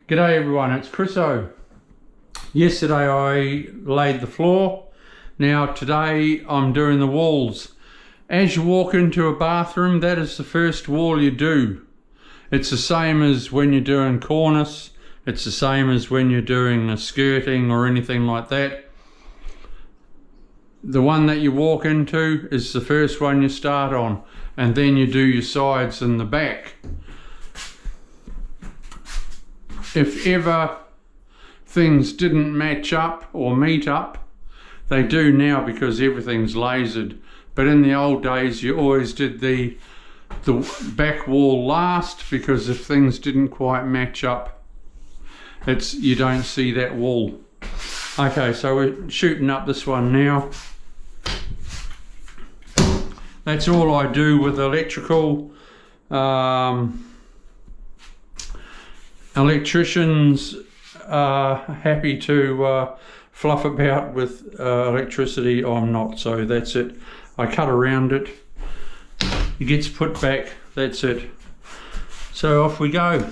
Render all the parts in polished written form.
G'day everyone, it's Chriso. Yesterday I laid the floor. Now today I'm doing the walls. As you walk into a bathroom, that is the first wall you do. It's the same as when you're doing cornice. It's the same as when you're doing a skirting or anything like that. The one that you walk into is the first one you start on, and then you do your sides and the back. If ever things didn't match up or meet up, they do now because everything's lasered. But in the old days you always did the back wall last, because if things didn't quite match up, you don't see that wall. Okay, so we're shooting up this one now. That's all I do with electrical. Electricians are happy to fluff about with electricity. I'm not, so that's it. I cut around it. It gets put back. That's it. So off we go.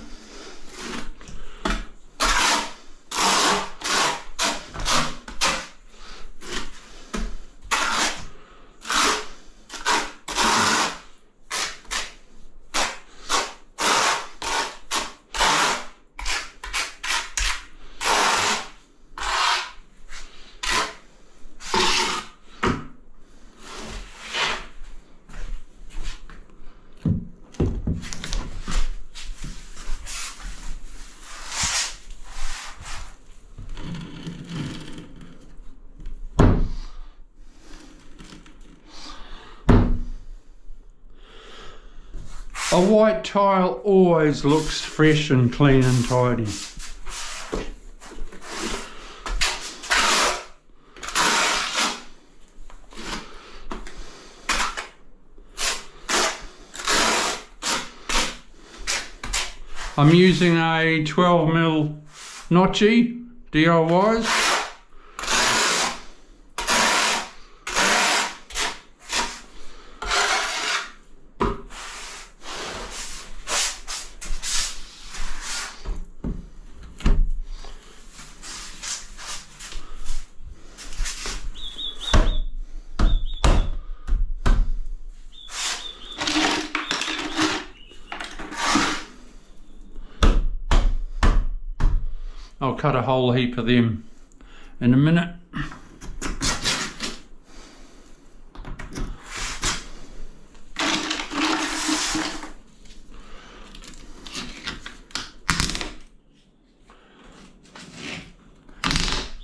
A white tile always looks fresh and clean and tidy. I'm using a 12mm Notchi DIYs. I'll cut a whole heap of them in a minute.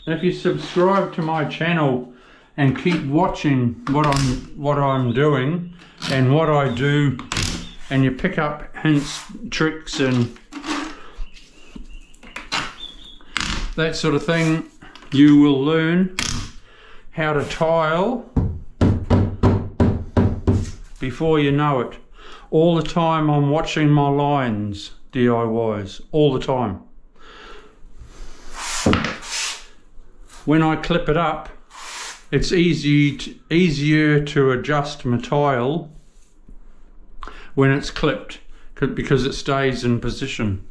If you subscribe to my channel and keep watching what I'm doing and what I do, and you pick up hints, tricks and that sort of thing, you will learn how to tile before you know it. All the time I'm watching my lines DIYs, all the time. When I clip it up, it's easier to adjust my tile when it's clipped, because it stays in position.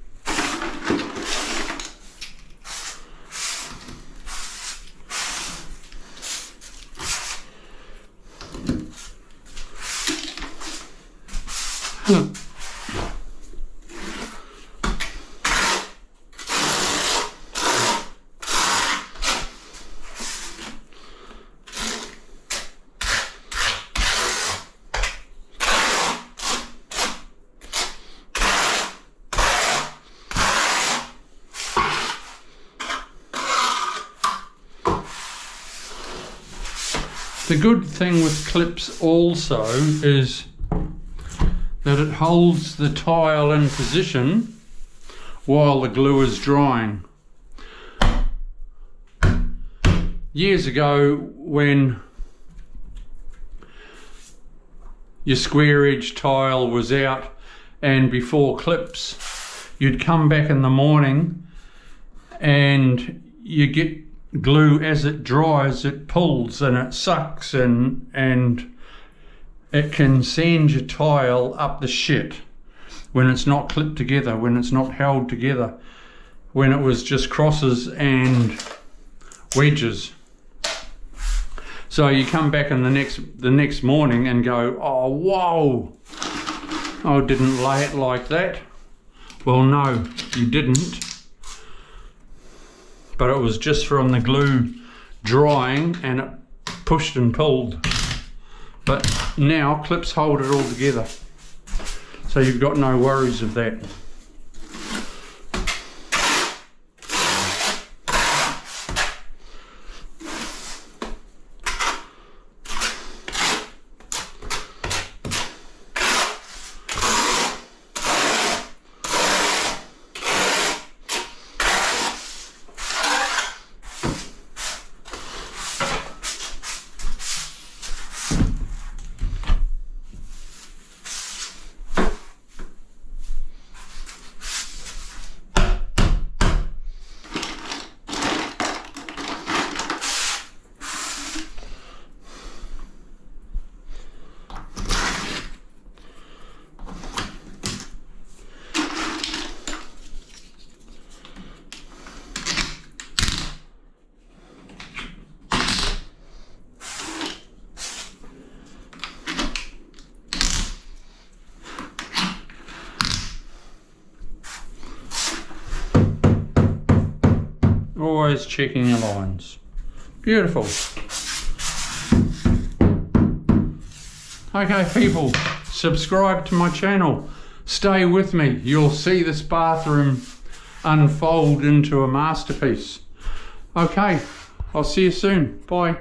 The good thing with clips also is that it holds the tile in position while the glue is drying. Years ago, when your square edge tile was out and before clips, you'd come back in the morning and you get glue. As it dries, it pulls and it sucks and it can sand your tile up the shit when it's not clipped together, when it's not held together. when it was just crosses and wedges. So you come back in the next morning and go, oh whoa, I didn't lay it like that. Well, no, you didn't, but it was just from the glue drying and it pushed and pulled. But now clips hold it all together, so you've got no worries of that. Always checking your lines. Beautiful. Okay people, subscribe to my channel. Stay with me. You'll see this bathroom unfold into a masterpiece. Okay, I'll see you soon. Bye.